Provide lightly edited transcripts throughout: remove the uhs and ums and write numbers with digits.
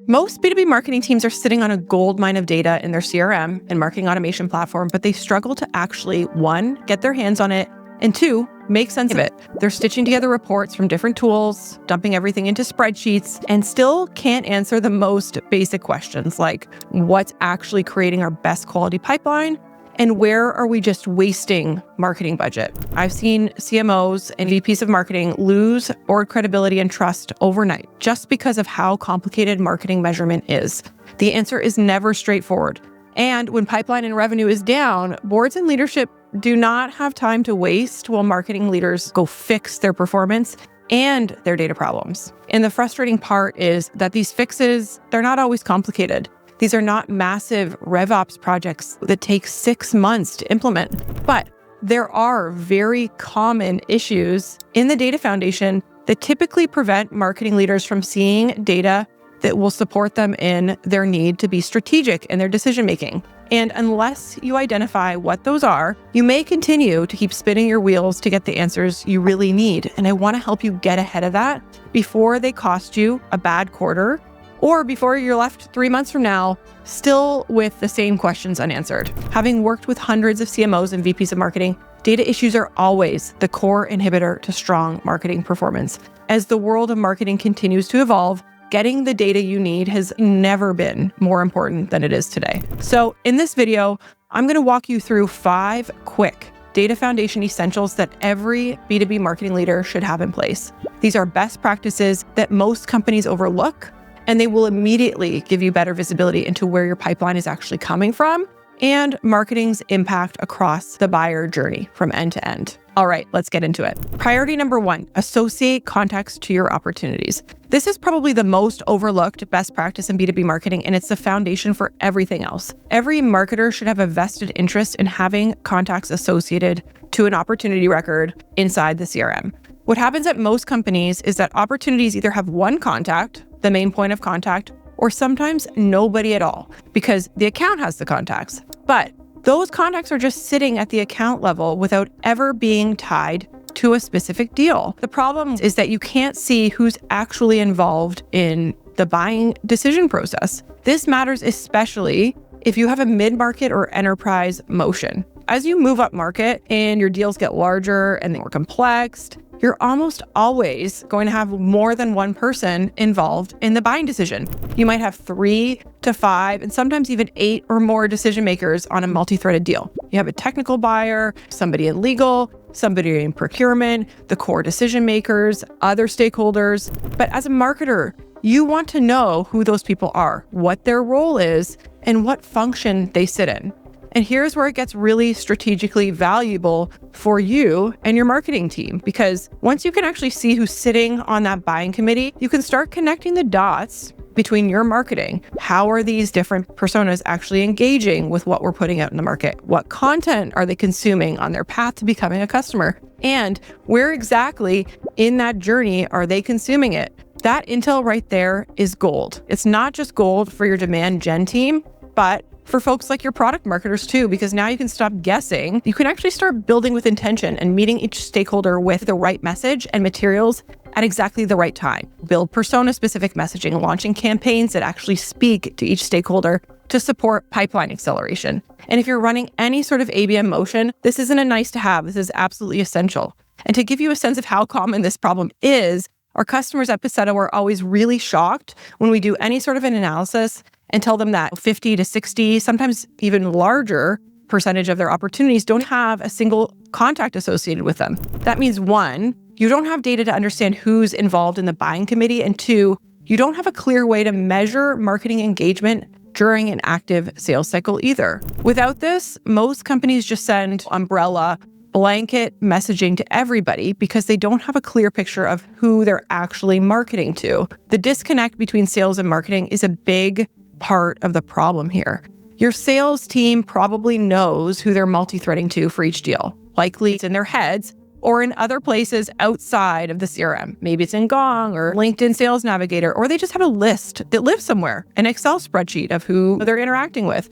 Most B2B marketing teams are sitting on a gold mine of data in their CRM and marketing automation platform, but they struggle to actually, one, get their hands on it, and two, make sense of it. They're stitching together reports from different tools, dumping everything into spreadsheets, and still can't answer the most basic questions like what's actually creating our best quality pipeline and where are we just wasting marketing budget. I've seen CMOs and VPs of marketing lose board credibility and trust overnight just because of how complicated marketing measurement is. The answer is never straightforward. And when pipeline and revenue is down, boards and leadership do not have time to waste while marketing leaders go fix their performance and their data problems. And the frustrating part is that these fixes, they're not always complicated. These are not massive RevOps projects that take 6 months to implement. But there are very common issues in the data foundation that typically prevent marketing leaders from seeing data that will support them in their need to be strategic in their decision-making. And unless you identify what those are, you may continue to keep spinning your wheels to get the answers you really need. And I want to help you get ahead of that before they cost you a bad quarter or before you're left 3 months from now, still with the same questions unanswered. Having worked with hundreds of CMOs and VPs of marketing, data issues are always the core inhibitor to strong marketing performance. As the world of marketing continues to evolve, getting the data you need has never been more important than it is today. So in this video, I'm going to walk you through 5 quick data foundation essentials that every B2B marketing leader should have in place. These are best practices that most companies overlook, and they will immediately give you better visibility into where your pipeline is actually coming from and marketing's impact across the buyer journey from end to end. All right, let's get into it. Priority number 1, associate context to your opportunities. This is probably the most overlooked best practice in B2B marketing, and it's the foundation for everything else. Every marketer should have a vested interest in having contacts associated to an opportunity record inside the CRM. What happens at most companies is that opportunities either have one contact, the main point of contact, or sometimes nobody at all because the account has the contacts. But those contacts are just sitting at the account level without ever being tied to a specific deal. The problem is that you can't see who's actually involved in the buying decision process. This matters especially if you have a mid-market or enterprise motion. As you move up market and your deals get larger and more complex, you're almost always going to have more than one person involved in the buying decision. You might have 3 to 5 and sometimes even 8 or more decision makers on a multi-threaded deal. You have a technical buyer, somebody in legal, somebody in procurement, the core decision makers, other stakeholders. But as a marketer, you want to know who those people are, what their role is, and what function they sit in. And here's where it gets really strategically valuable for you and your marketing team, because once you can actually see who's sitting on that buying committee, you can start connecting the dots between your marketing. How are these different personas actually engaging with what we're putting out in the market? What content are they consuming on their path to becoming a customer? And where exactly in that journey are they consuming it? That intel right there is gold. It's not just gold for your demand gen team, but for folks like your product marketers too, because now you can stop guessing. You can actually start building with intention and meeting each stakeholder with the right message and materials at exactly the right time. Build persona-specific messaging, launching campaigns that actually speak to each stakeholder to support pipeline acceleration. And if you're running any sort of ABM motion, this isn't a nice to have, this is absolutely essential. And to give you a sense of how common this problem is, our customers at Passetto are always really shocked when we do any sort of an analysis and tell them that 50 to 60, sometimes even larger percentage of their opportunities don't have a single contact associated with them. That means 1, you don't have data to understand who's involved in the buying committee, and 2, you don't have a clear way to measure marketing engagement during an active sales cycle either. Without this, most companies just send umbrella blanket messaging to everybody because they don't have a clear picture of who they're actually marketing to. The disconnect between sales and marketing is a big part of the problem here. Your sales team probably knows who they're multi-threading to for each deal. Likely it's in their heads or in other places outside of the CRM. Maybe it's in Gong or LinkedIn Sales Navigator, or they just have a list that lives somewhere, an Excel spreadsheet of who they're interacting with,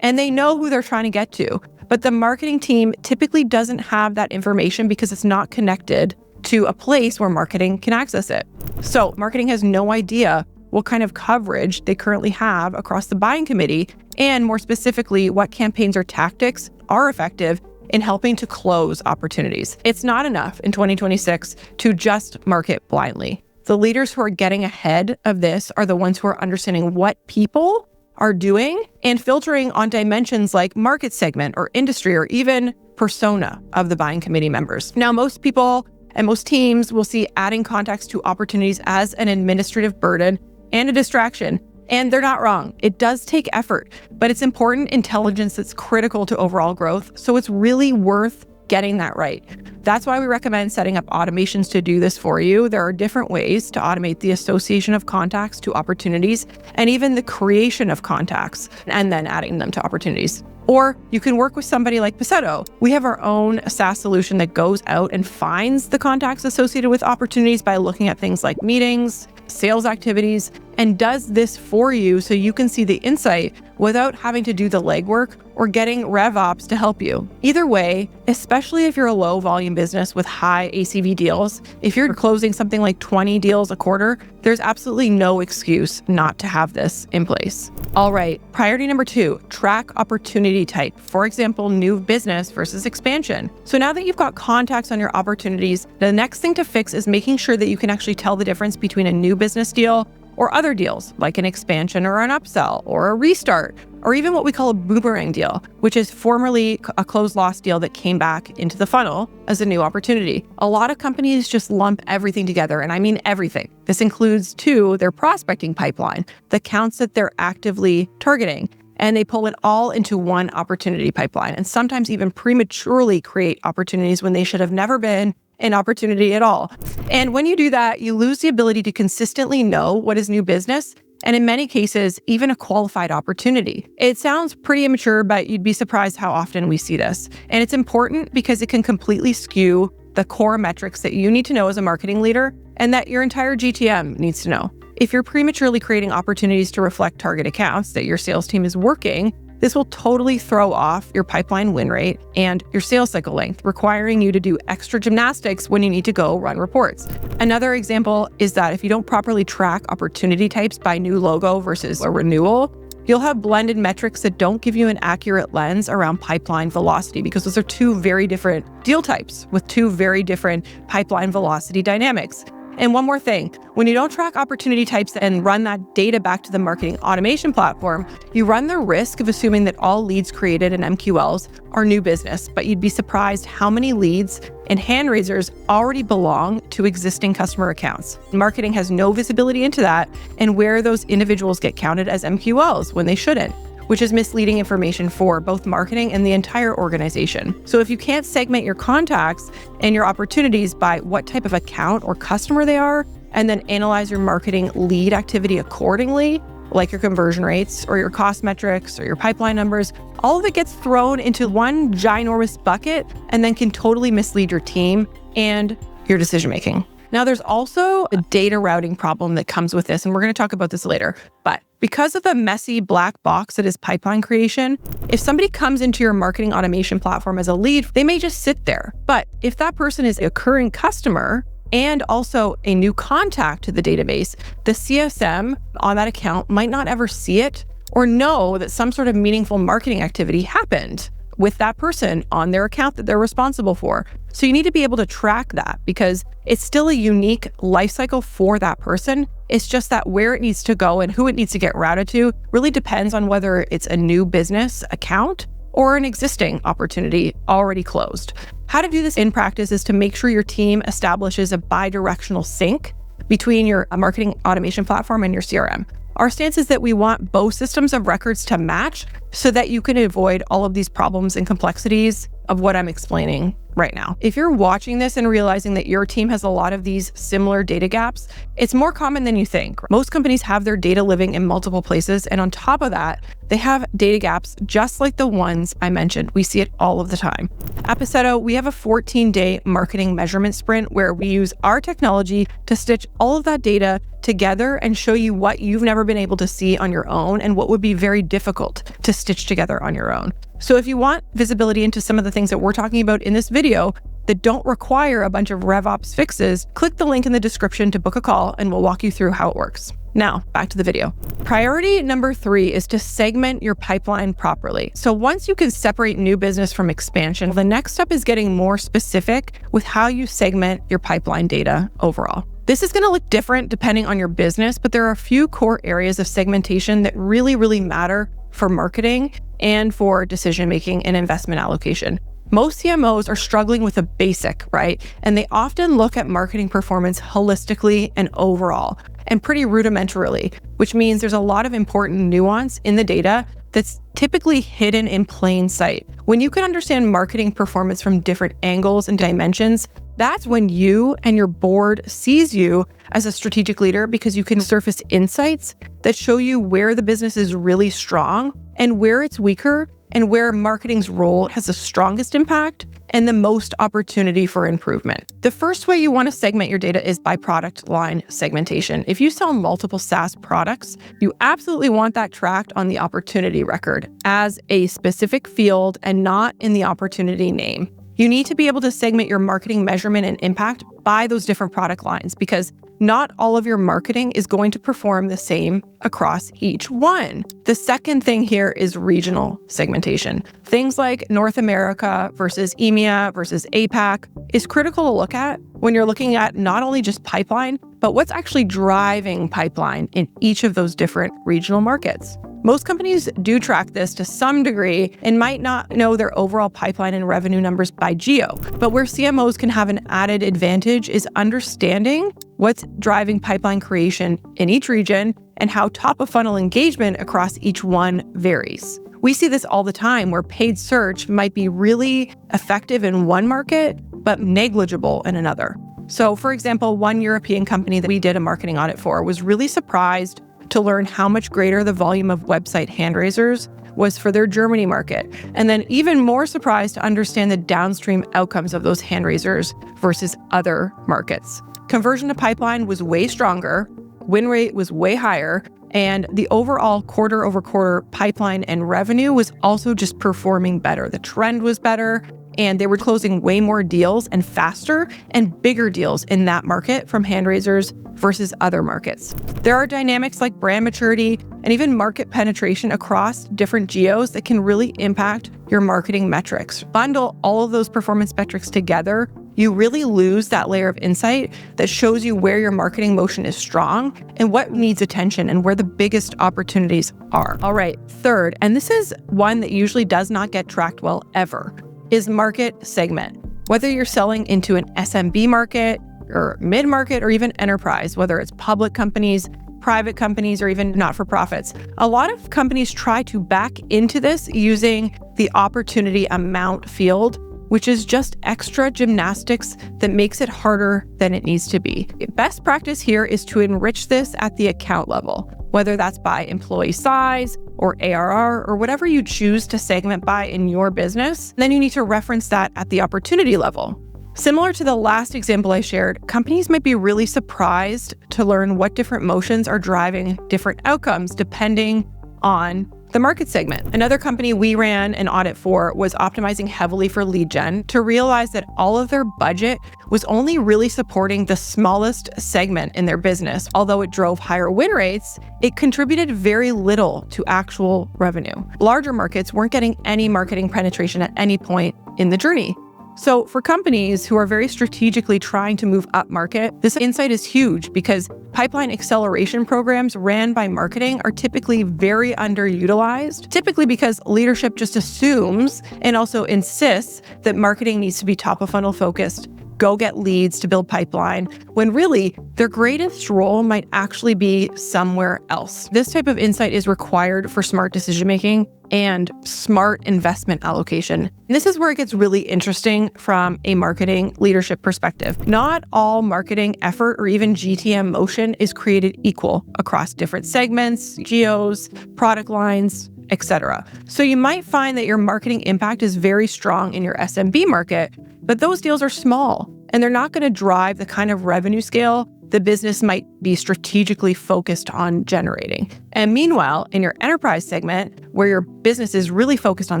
and they know who they're trying to get to. But the marketing team typically doesn't have that information because it's not connected to a place where marketing can access it. So marketing has no idea what kind of coverage they currently have across the buying committee, and more specifically, what campaigns or tactics are effective in helping to close opportunities. It's not enough in 2026 to just market blindly. The leaders who are getting ahead of this are the ones who are understanding what people are doing and filtering on dimensions like market segment or industry or even persona of the buying committee members. Now, most people and most teams will see adding contacts to opportunities as an administrative burden and a distraction. And they're not wrong. It does take effort, but it's important intelligence that's critical to overall growth. So it's really worth getting that right. That's why we recommend setting up automations to do this for you. There are different ways to automate the association of contacts to opportunities and even the creation of contacts and then adding them to opportunities. Or you can work with somebody like Passetto. We have our own SaaS solution that goes out and finds the contacts associated with opportunities by looking at things like meetings, sales activities, and does this for you so you can see the insight without having to do the legwork or getting RevOps to help you. Either way, especially if you're a low volume business with high ACV deals, if you're closing something like 20 deals a quarter, there's absolutely no excuse not to have this in place. All right, priority number 2, track opportunity type. For example, new business versus expansion. So now that you've got contacts on your opportunities, the next thing to fix is making sure that you can actually tell the difference between a new business deal or other deals like an expansion or an upsell or a restart, or even what we call a boomerang deal, which is formerly a closed loss deal that came back into the funnel as a new opportunity. A lot of companies just lump everything together, and I mean everything. This includes too their prospecting pipeline, the accounts that they're actively targeting, and they pull it all into one opportunity pipeline, and sometimes even prematurely create opportunities when they should have never been an opportunity at all. And when you do that, you lose the ability to consistently know what is new business, and in many cases, even a qualified opportunity. It sounds pretty immature, but you'd be surprised how often we see this. And it's important because it can completely skew the core metrics that you need to know as a marketing leader and that your entire GTM needs to know. If you're prematurely creating opportunities to reflect target accounts that your sales team is working, this will totally throw off your pipeline win rate and your sales cycle length, requiring you to do extra gymnastics when you need to go run reports. Another example is that if you don't properly track opportunity types by new logo versus a renewal, you'll have blended metrics that don't give you an accurate lens around pipeline velocity because those are two very different deal types with two very different pipeline velocity dynamics. And one more thing, when you don't track opportunity types and run that data back to the marketing automation platform, you run the risk of assuming that all leads created in MQLs are new business, but you'd be surprised how many leads and hand raisers already belong to existing customer accounts. Marketing has no visibility into that and where those individuals get counted as MQLs when they shouldn't, which is misleading information for both marketing and the entire organization. So if you can't segment your contacts and your opportunities by what type of account or customer they are, and then analyze your marketing lead activity accordingly, like your conversion rates or your cost metrics or your pipeline numbers, all of it gets thrown into one ginormous bucket and then can totally mislead your team and your decision-making. Now, there's also a data routing problem that comes with this, and we're going to talk about this later. But because of the messy black box that is pipeline creation, if somebody comes into your marketing automation platform as a lead, they may just sit there. But if that person is a current customer and also a new contact to the database, the CSM on that account might not ever see it or know that some sort of meaningful marketing activity happened with that person on their account that they're responsible for. So you need to be able to track that because it's still a unique life cycle for that person. It's just that where it needs to go and who it needs to get routed to really depends on whether it's a new business account or an existing opportunity already closed. How to do this in practice is to make sure your team establishes a bi-directional sync between your marketing automation platform and your CRM. Our stance is that we want both systems of records to match so that you can avoid all of these problems and complexities of what I'm explaining right now. If you're watching this and realizing that your team has a lot of these similar data gaps, it's more common than you think. Most companies have their data living in multiple places, and on top of that, they have data gaps just like the ones I mentioned. We see it all of the time. At Passetto, we have a 14-day marketing measurement sprint where we use our technology to stitch all of that data together and show you what you've never been able to see on your own and what would be very difficult to stitch together on your own. So if you want visibility into some of the things that we're talking about in this video that don't require a bunch of RevOps fixes, click the link in the description to book a call and we'll walk you through how it works. Now, back to the video. Priority number 3 is to segment your pipeline properly. So once you can separate new business from expansion, the next step is getting more specific with how you segment your pipeline data overall. This is going to look different depending on your business, but there are a few core areas of segmentation that really matter for marketing and for decision-making and investment allocation. Most CMOs are struggling with a basic, right? And they often look at marketing performance holistically and overall, and pretty rudimentarily, which means there's a lot of important nuance in the data that's typically hidden in plain sight. When you can understand marketing performance from different angles and dimensions, that's when you and your board sees you as a strategic leader, because you can surface insights that show you where the business is really strong and where it's weaker, and where marketing's role has the strongest impact and the most opportunity for improvement. The first way you want to segment your data is by product line segmentation. If you sell multiple SaaS products, you absolutely want that tracked on the opportunity record as a specific field and not in the opportunity name. You need to be able to segment your marketing measurement and impact by those different product lines, because not all of your marketing is going to perform the same across each one. The second thing here is regional segmentation. Things like North America versus EMEA versus APAC is critical to look at when you're looking at not only just pipeline, but what's actually driving pipeline in each of those different regional markets. Most companies do track this to some degree and might not know their overall pipeline and revenue numbers by geo. But where CMOs can have an added advantage is understanding what's driving pipeline creation in each region and how top of funnel engagement across each one varies. We see this all the time, where paid search might be really effective in one market, but negligible in another. So for example, one European company that we did a marketing audit for was really surprised to learn how much greater the volume of website hand raisers was for their Germany market. And then even more surprised to understand the downstream outcomes of those hand raisers versus other markets. Conversion to pipeline was way stronger, win rate was way higher, and the overall quarter-over-quarter pipeline and revenue was also just performing better. The trend was better, and they were closing way more deals and faster and bigger deals in that market from hand raisers versus other markets. There are dynamics like brand maturity and even market penetration across different geos that can really impact your marketing metrics. Bundle all of those performance metrics together, you really lose that layer of insight that shows you where your marketing motion is strong and what needs attention and where the biggest opportunities are. All right, third, and this is one that usually does not get tracked well ever, is market segment. Whether you're selling into an SMB market or mid-market or even enterprise, whether it's public companies, private companies, or even not-for-profits, a lot of companies try to back into this using the opportunity amount field, which is just extra gymnastics that makes it harder than it needs to be. Best practice here is to enrich this at the account level, whether that's by employee size or ARR or whatever you choose to segment by in your business. Then you need to reference that at the opportunity level. Similar to the last example I shared, companies might be really surprised to learn what different motions are driving different outcomes depending on the market segment. Another company we ran an audit for was optimizing heavily for lead gen to realize that all of their budget was only really supporting the smallest segment in their business. Although it drove higher win rates, it contributed very little to actual revenue. Larger markets weren't getting any marketing penetration at any point in the journey. So for companies who are very strategically trying to move up market, this insight is huge because pipeline acceleration programs ran by marketing are typically very underutilized, typically because leadership just assumes and also insists that marketing needs to be top of funnel focused, go get leads to build pipeline, when really their greatest role might actually be somewhere else. This type of insight is required for smart decision-making and smart investment allocation. And this is where it gets really interesting from a marketing leadership perspective. Not all marketing effort or even GTM motion is created equal across different segments, geos, product lines, etc. So you might find that your marketing impact is very strong in your SMB market, but those deals are small and they're not going to drive the kind of revenue scale the business might be strategically focused on generating. And meanwhile, in your enterprise segment, where your business is really focused on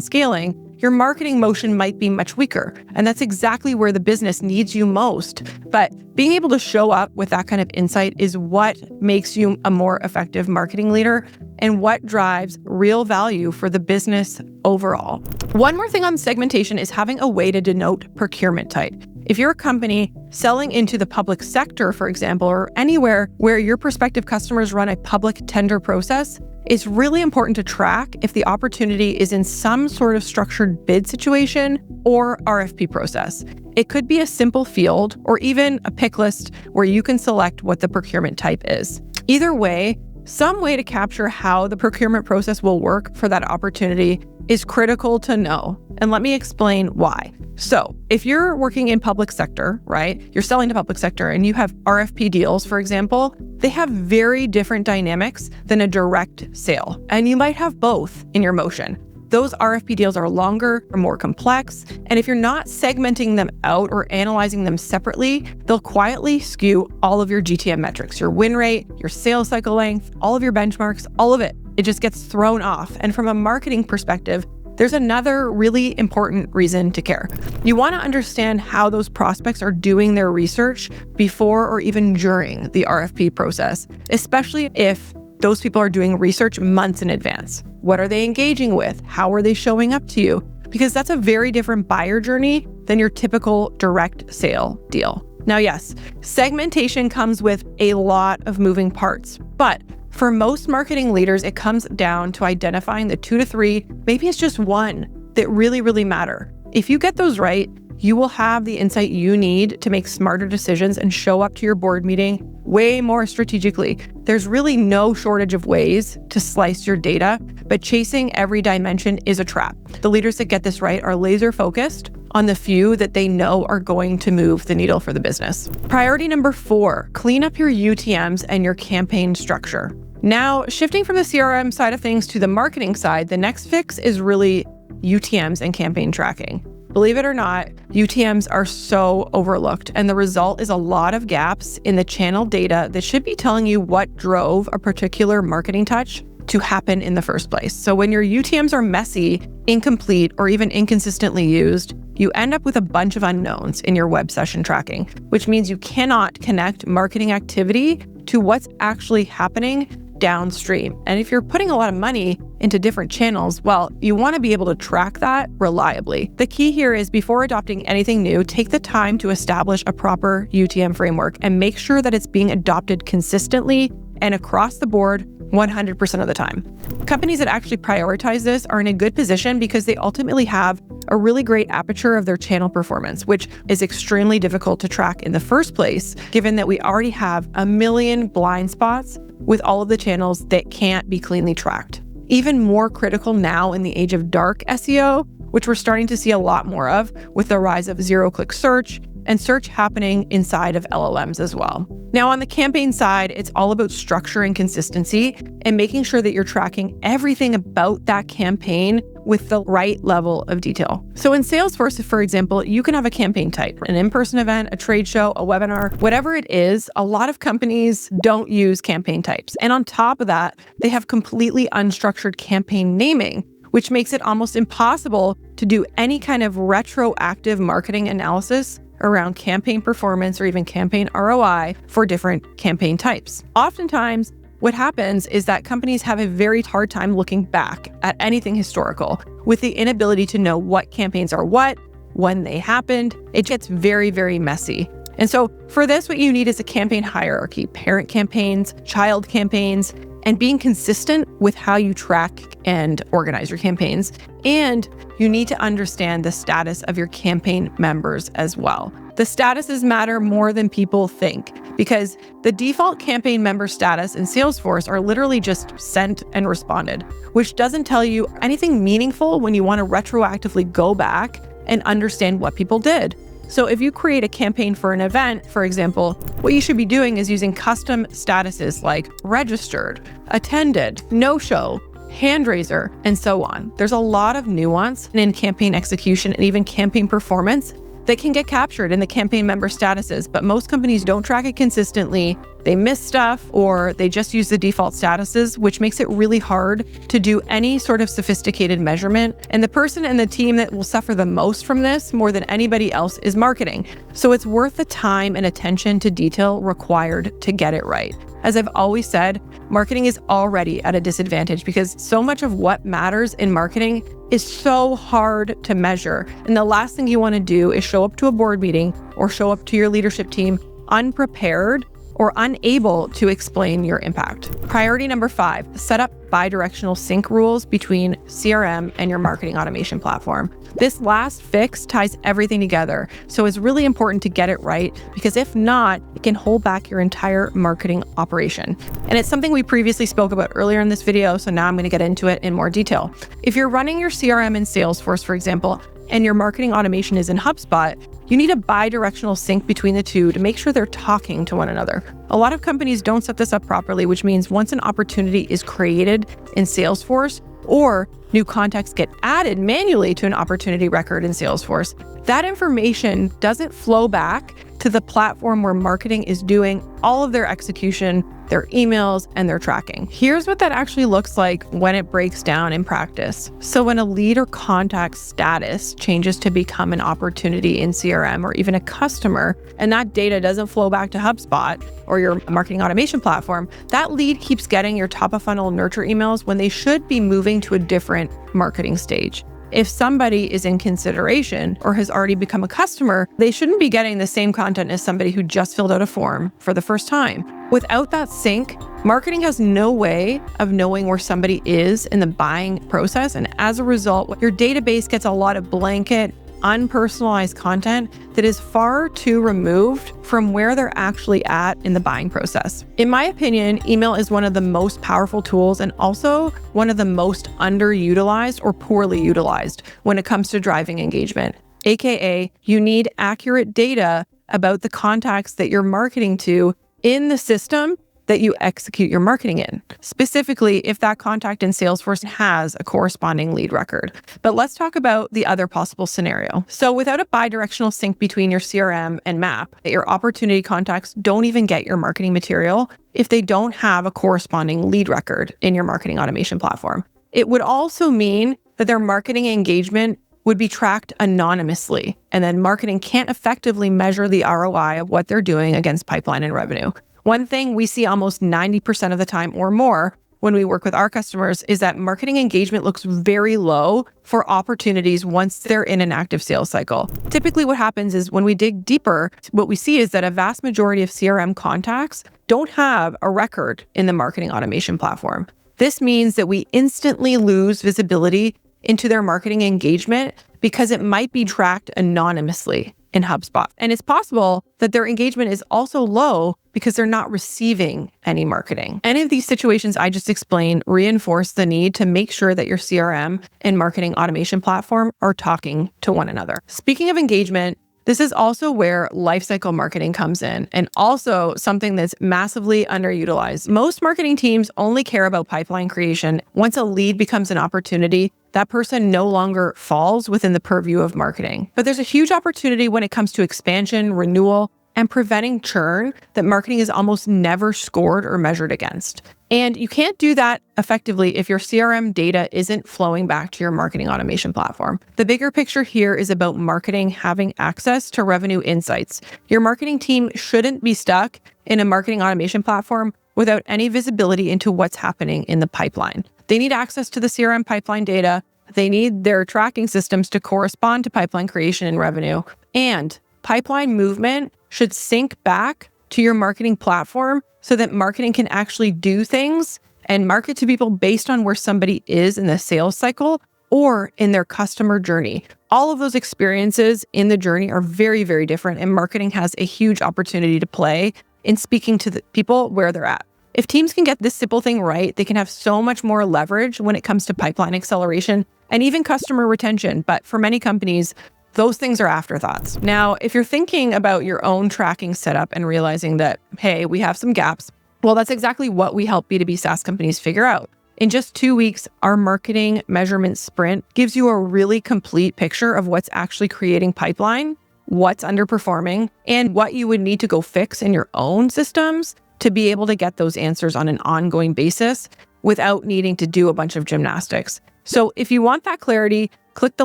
scaling, your marketing motion might be much weaker. And that's exactly where the business needs you most. But being able to show up with that kind of insight is what makes you a more effective marketing leader and what drives real value for the business overall. One more thing on segmentation is having a way to denote procurement type. If you're a company selling into the public sector, for example, or anywhere where your prospective customers run a public tender process, it's really important to track if the opportunity is in some sort of structured bid situation or RFP process. It could be a simple field or even a pick list where you can select what the procurement type is. Either way, some way to capture how the procurement process will work for that opportunity is critical to know. And let me explain why. So if you're working in public sector, right, you're selling to public sector and you have RFP deals, for example, they have very different dynamics than a direct sale. And you might have both in your motion. Those RFP deals are longer or more complex. And if you're not segmenting them out or analyzing them separately, they'll quietly skew all of your GTM metrics, your win rate, your sales cycle length, all of your benchmarks, all of it. It just gets thrown off. And from a marketing perspective, there's another really important reason to care. You want to understand how those prospects are doing their research before or even during the RFP process, especially if those people are doing research months in advance. What are they engaging with? How are they showing up to you? Because that's a very different buyer journey than your typical direct sale deal. Now, yes, segmentation comes with a lot of moving parts, but for most marketing leaders, it comes down to identifying the 2 to 3, maybe it's just 1, that really matter. If you get those right, you will have the insight you need to make smarter decisions and show up to your board meeting way more strategically. There's really no shortage of ways to slice your data, but chasing every dimension is a trap. The leaders that get this right are laser focused on the few that they know are going to move the needle for the business. Priority number 4, clean up your UTMs and your campaign structure. Now, shifting from the CRM side of things to the marketing side, the next fix is really UTMs and campaign tracking. Believe it or not, UTMs are so overlooked, and the result is a lot of gaps in the channel data that should be telling you what drove a particular marketing touch to happen in the first place. So when your UTMs are messy, incomplete, or even inconsistently used, you end up with a bunch of unknowns in your web session tracking, which means you cannot connect marketing activity to what's actually happening downstream. And if you're putting a lot of money into different channels, well, you want to be able to track that reliably. The key here is before adopting anything new, take the time to establish a proper UTM framework and make sure that it's being adopted consistently and across the board 100% of the time. Companies that actually prioritize this are in a good position because they ultimately have a really great aperture of their channel performance, which is extremely difficult to track in the first place, given that we already have a million blind spots with all of the channels that can't be cleanly tracked. Even more critical now in the age of dark SEO, which we're starting to see a lot more of with the rise of zero-click search and search happening inside of LLMs as well. Now, on the campaign side, it's all about structure and consistency and making sure that you're tracking everything about that campaign with the right level of detail. So in Salesforce, for example, you can have a campaign type, an in-person event, a trade show, a webinar, whatever it is. A lot of companies don't use campaign types. And on top of that, they have completely unstructured campaign naming, which makes it almost impossible to do any kind of retroactive marketing analysis around campaign performance or even campaign ROI for different campaign types. Oftentimes, what happens is that companies have a very hard time looking back at anything historical with the inability to know what campaigns are what, when they happened. It gets very messy. And so for this, what you need is a campaign hierarchy, parent campaigns, child campaigns, and being consistent with how you track and organize your campaigns. And you need to understand the status of your campaign members as well. The statuses matter more than people think because the default campaign member status in Salesforce are literally just sent and responded, which doesn't tell you anything meaningful when you want to retroactively go back and understand what people did. So if you create a campaign for an event, for example, what you should be doing is using custom statuses like registered, attended, no-show, hand raiser, and so on. There's a lot of nuance in campaign execution and even campaign performance that can get captured in the campaign member statuses, but most companies don't track it consistently. They miss stuff, or they just use the default statuses, which makes it really hard to do any sort of sophisticated measurement. And the person and the team that will suffer the most from this more than anybody else is marketing. So it's worth the time and attention to detail required to get it right. As I've always said, marketing is already at a disadvantage because so much of what matters in marketing is so hard to measure. And the last thing you want to do is show up to a board meeting or show up to your leadership team unprepared or unable to explain your impact. Priority number 5, set up bi-directional sync rules between CRM and your marketing automation platform. This last fix ties everything together, so it's really important to get it right, because if not, it can hold back your entire marketing operation. And it's something we previously spoke about earlier in this video, so now I'm going to get into it in more detail. If you're running your CRM in Salesforce, for example, and your marketing automation is in HubSpot, you need a bi-directional sync between the two to make sure they're talking to one another. A lot of companies don't set this up properly, which means once an opportunity is created in Salesforce or new contacts get added manually to an opportunity record in Salesforce, that information doesn't flow back to the platform where marketing is doing all of their execution, their emails, and their tracking. Here's what that actually looks like when it breaks down in practice. So when a lead or contact status changes to become an opportunity in CRM or even a customer, and that data doesn't flow back to HubSpot or your marketing automation platform, that lead keeps getting your top of funnel nurture emails when they should be moving to a different marketing stage. If somebody is in consideration or has already become a customer, they shouldn't be getting the same content as somebody who just filled out a form for the first time. Without that sync, marketing has no way of knowing where somebody is in the buying process. And as a result, your database gets a lot of blanket, unpersonalized content that is far too removed from where they're actually at in the buying process. In my opinion, email is one of the most powerful tools and also one of the most underutilized or poorly utilized when it comes to driving engagement. AKA, you need accurate data about the contacts that you're marketing to in the system that you execute your marketing in, specifically if that contact in Salesforce has a corresponding lead record. But let's talk about the other possible scenario. So without a bi-directional sync between your CRM and MAP, your opportunity contacts don't even get your marketing material if they don't have a corresponding lead record in your marketing automation platform. It would also mean that their marketing engagement would be tracked anonymously, and then marketing can't effectively measure the ROI of what they're doing against pipeline and revenue. One thing we see almost 90% of the time or more when we work with our customers is that marketing engagement looks very low for opportunities once they're in an active sales cycle. Typically what happens is when we dig deeper, what we see is that a vast majority of CRM contacts don't have a record in the marketing automation platform. This means that we instantly lose visibility into their marketing engagement because it might be tracked anonymously in HubSpot. And it's possible that their engagement is also low because they're not receiving any marketing. Any of these situations I just explained reinforce the need to make sure that your CRM and marketing automation platform are talking to one another. Speaking of engagement, this is also where lifecycle marketing comes in, and also something that's massively underutilized. Most marketing teams only care about pipeline creation. Once a lead becomes an opportunity, that person no longer falls within the purview of marketing. But there's a huge opportunity when it comes to expansion, renewal, and preventing churn that marketing is almost never scored or measured against. And you can't do that effectively if your CRM data isn't flowing back to your marketing automation platform. The bigger picture here is about marketing having access to revenue insights. Your marketing team shouldn't be stuck in a marketing automation platform without any visibility into what's happening in the pipeline. They need access to the CRM pipeline data. They need their tracking systems to correspond to pipeline creation and revenue. And pipeline movement should sync back to your marketing platform so that marketing can actually do things and market to people based on where somebody is in the sales cycle or in their customer journey. All of those experiences in the journey are very, very different, and marketing has a huge opportunity to play in speaking to the people where they're at. If teams can get this simple thing right, they can have so much more leverage when it comes to pipeline acceleration and even customer retention. But for many companies, those things are afterthoughts. Now, if you're thinking about your own tracking setup and realizing that, hey, we have some gaps, well, that's exactly what we help B2B SaaS companies figure out. In just 2 weeks, our marketing measurement sprint gives you a really complete picture of what's actually creating pipeline what's underperforming, and what you would need to go fix in your own systems to be able to get those answers on an ongoing basis without needing to do a bunch of gymnastics. So if you want that clarity, click the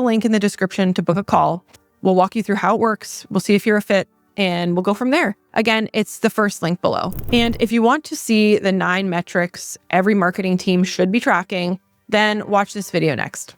link in the description to book a call. We'll walk you through how it works. We'll see if you're a fit, and we'll go from there. Again, it's the first link below. And if you want to see the 9 metrics every marketing team should be tracking, then watch this video next.